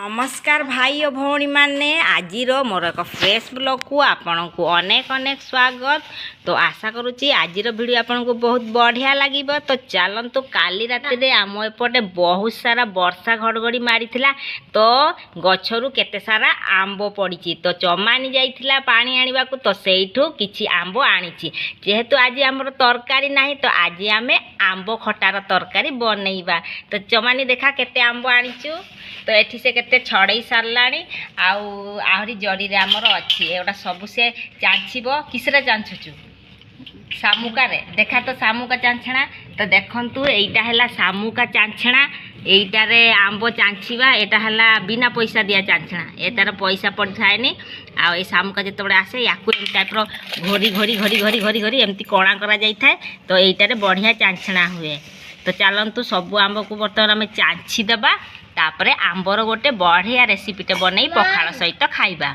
नमस्कार भाई और भौणी माने आज मोर एक फ्रेश ब्लॉग को आपण को अनेक अनेक स्वागत। तो आशा करुच्ची आज वीडियो आपण को बहुत बढ़िया लगे। तो चलतु काली राति रे आम एपटे बहुत सारा वर्षा घड़घड़ी मारी तो गछरु केते सारा आंब पड़ी। तो चमानी जाइथिला पानी आनिबा को तो सेठू किछि आंब आनीछि। जेहेतु आज आमर तरकारी नाही तो आज आमे आंब खटार तरकारी बनैबा। तो चमानी देखा केते आंब आनीछु। तो एठी से केते छड़ई सारलाणी आहरी जड़ी आमर अच्छी एटा सब से चाँचब किसरे चाँचुचु शामुका रे देखा। तो शामुका चाँछणा तो देखंतु एटा हला शामुका चाँछणा एटार आंब चाँछिबा एटा हला बिना पैसा दिया चाँछणा एटार पैसा पड़ थाएनी। आ शामुका जिते आसे या टाइप घोरी घोरी घोरी घोरी घोरी घोरी एमती कणा करा जाई थाए। तो एटार बढ़िया चाँछणा हुए। तो चलतु सब आंब को बर्तमान आम चाँछी देबा तापरे आंबर गोटे बढ़िया रेसिपीटे बनै पखाड़ सहित खाइबा।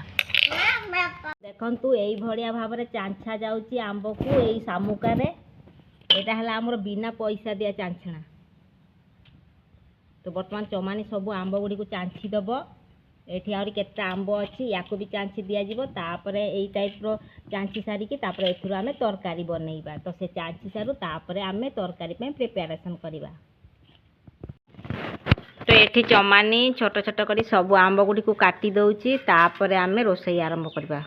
देखंतु एई भड़िया भाव में चाँछा जाउची आंब को एई शामुकार एटा हला हमर बिना पैसा दिया चाँछणा। तो बर्तमान चमानी सब आंब गुड़ी को चाँछी दब। एठी आउरी केते आंब अछि याको भी चाँछी दिया जिवो। तापरे एई टाइप रो चाँछी सारी की तापरे एथुरो आमे तरकारी बनैबा। तो से चाँछी सारू तापरे आमे तरकारी पे प्रिपरेशन करिबा। तो एठी चमानी छोट छोट करी सब आंब गुड़ी को काटी दउची तापरे आमे रोसई आरंभ करबा।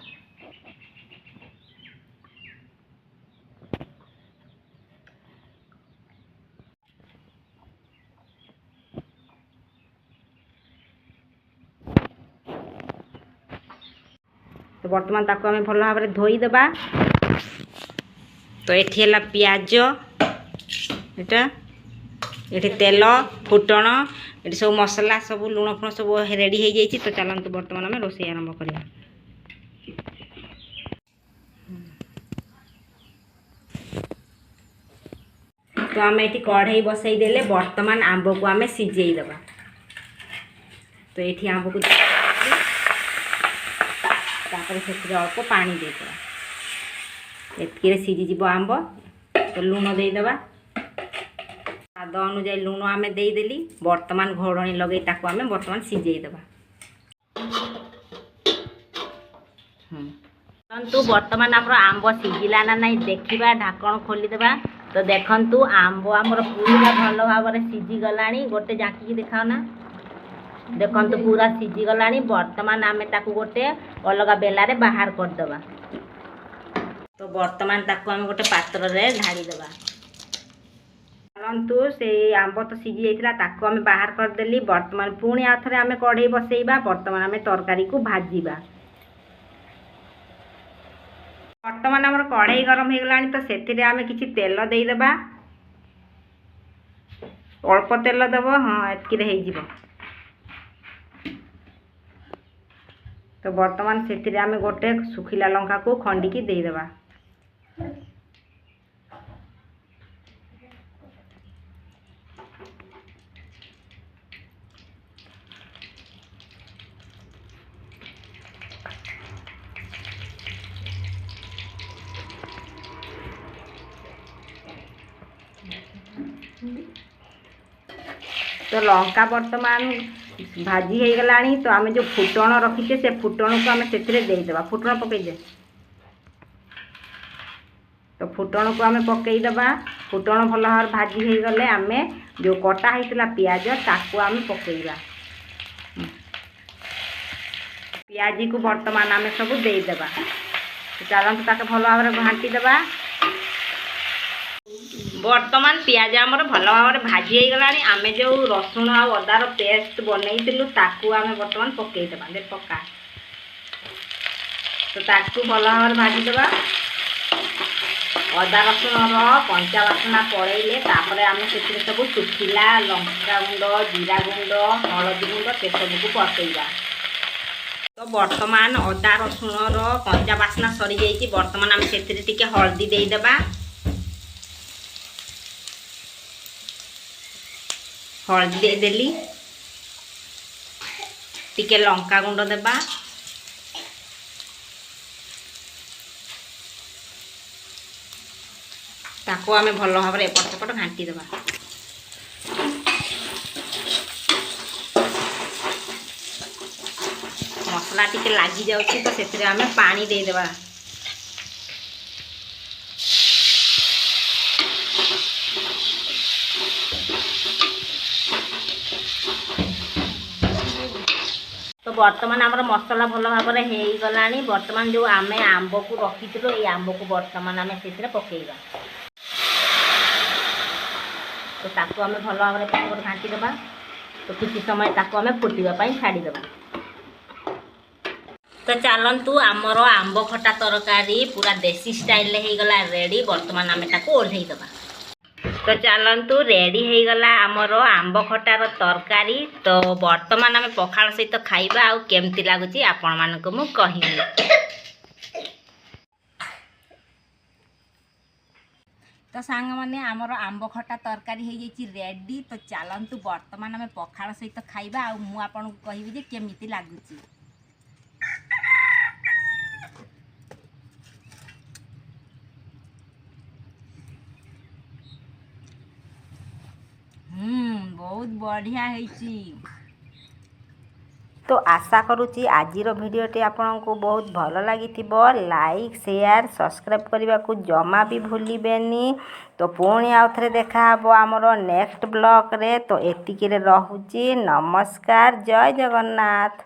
तो वर्तमान ताको आमे भल भाव में धोई देबा। तो एठी हला प्याज एटा एठी तेल फुटण ये सब मसला सब लुण फुण सब रेडी हो जाइए। तो चलतु बर्तमान आम रोषे आरंभ करिया। तो आम ये कढ़ई बसई देले बर्तमान आंब को आम सिझे दबा। तो ये आंब को से अल्प पानी देदेबा एतिके सिझीज आंब। तो लुण देदेबा स्वाद अनुजाई लुण आम देदेली। बर्तमान घोड़णी लगे ताको आम बर्तमान सिझे दबा। तो बर्तमान आमर आंब सिझिला ना नहीं देखा ढाकण खोलीदेबा। तो देखंतु आंब आमर पूरा भल भाव में सिझी गलानी। गोटे जाकी देखाओ ना देखंतु पूरा सिझी गलानी। बर्तमान आम ताकू गोटे अलग बेलारे बाहर करदेबा। तो बर्तमान ताकू आम गोटे पात्र रे ढाड़ी देबा। चलतु से आंब तो सिझी जाइथिला ताकू आम बाहर करदेली। बर्तमान पुणी आ थरे आम कढ़ई बसैबा। बर्तमान आम तरकारी को भाजीबा। बर्तमान आमर कढ़ई गरम हो गलानी। तो सेथिरे आम किछि तेल देदेबा अल्प तेल देव। हाँ एतकी हो जिवो। तो बर्तमान सेथिरे आम गोटे सुखिला लंका को खंडिकी देदेबा। तो लंका बर्तमान भाजी हो गलानी। तो आम जो फुटण रखीचे से फुटण को आम से देदेबा। फुटण पकईदे। तो फुटण को आम पकईदबा। फुटण भल भाव भाजी हो गले आम जो कटा होता पियाज ताकू आम पकईबा। पियाजी को बर्तमान आम सब देदेबा। तो चलतु ताके भल भाव में घाटी देबा। बर्तमान पियाज आमर भल भाव में भाजी हो गलानी। आम जो रसुण आ अदार पेस्ट बनईलु ताकू आम बर्तमान पकईदेबा। दे पका। तो ताकू भल भाव में भाजी देबा। अदा रसुण कंचा बासना पड़े तापर आम से सब सुखिला लंका गुंड जीरा गुंड हलदी गुंड से सब को पकईबा। तो बर्तमान अदा रसुण कंचा बासना सरी जाइए। बर्तमान आम से हलदी देदेबा। हलदी देदेली टिके लंका गुंड देबा। ताको आमे भल भाव में एपट सेपट घांटी देबा। ମସଲା ଟିକେ ଲାଗିଯାଉଛି ତ ସେଥିରେ ଆମେ ପାଣି ଦେଇଦେବା। ତ ବର୍ତ୍ତମାନ ଆମର ମସଲା ଭଲ ଭାବରେ ହେଇଗଲାଣି। ବର୍ତ୍ତମାନ ଯେଉଁ ଆମେ ଆମ୍ବକୁ ରଖିଥିଲୁ ଏଇ ଆମ୍ବକୁ ବର୍ତ୍ତମାନ ଆମେ ସେଥିରେ ପକାଇବା। ତ ତାକୁ ଆମେ ଭଲ ଭାବରେ ଘାଣ୍ଟିଦେବା। ତ କିଛି ସମୟ ତାକୁ ଆମେ ଫୁଟିବା ପାଇଁ ଛାଡ଼ିଦେବା। ତ ଚାଲନ୍ତୁ ଆମର ଆମ୍ବ ଖଟା ତରକାରୀ ପୁରା ଦେଶୀ ଷ୍ଟାଇଲରେ ହେଇଗଲା ରେଡ଼ି। ବର୍ତ୍ତମାନ ଆମେ ତାକୁ ଓହ୍ଲେଇଦେବା। ତ ଚାଲନ୍ତୁ ରେଡ଼ି ହେଇଗଲା ଆମର ଆମ୍ବ ଖଟାର ତରକାରୀ। ତ ବର୍ତ୍ତମାନ ଆମେ ପଖାଳ ସହିତ ଖାଇବା। ଆଉ କେମିତି ଲାଗୁଛି ଆପଣମାନଙ୍କୁ ମୁଁ କହିବି। ତ ସାଙ୍ଗମାନେ ଆମର ଆମ୍ବ ଖଟା ତରକାରୀ ହେଇଯାଇଛି ରେଡ଼ି। ତ ଚାଲନ୍ତୁ ବର୍ତ୍ତମାନ ଆମେ ପଖାଳ ସହିତ ଖାଇବା। ଆଉ ମୁଁ ଆପଣଙ୍କୁ କହିବି ଯେ କେମିତି ଲାଗୁଛି। ବହୁତ ବଢ଼ିଆ ହେଇଛି। ତ ଆଶା କରୁଛି ଆଜିର ଭିଡ଼ିଓଟି ଆପଣଙ୍କୁ ବହୁତ ଭଲ ଲାଗିଥିବ। ଲାଇକ୍ ସେୟାର ସବସ୍କ୍ରାଇବ୍ କରିବାକୁ ଜମା ବି ଭୁଲିବେନି। ତ ପୁଣି ଆଉଥରେ ଦେଖାହେବ ଆମର ନେକ୍ସଟ ବ୍ଲଗରେ। ତ ଏତିକିରେ ରହୁଛି। ନମସ୍କାର, ଜୟ ଜଗନ୍ନାଥ।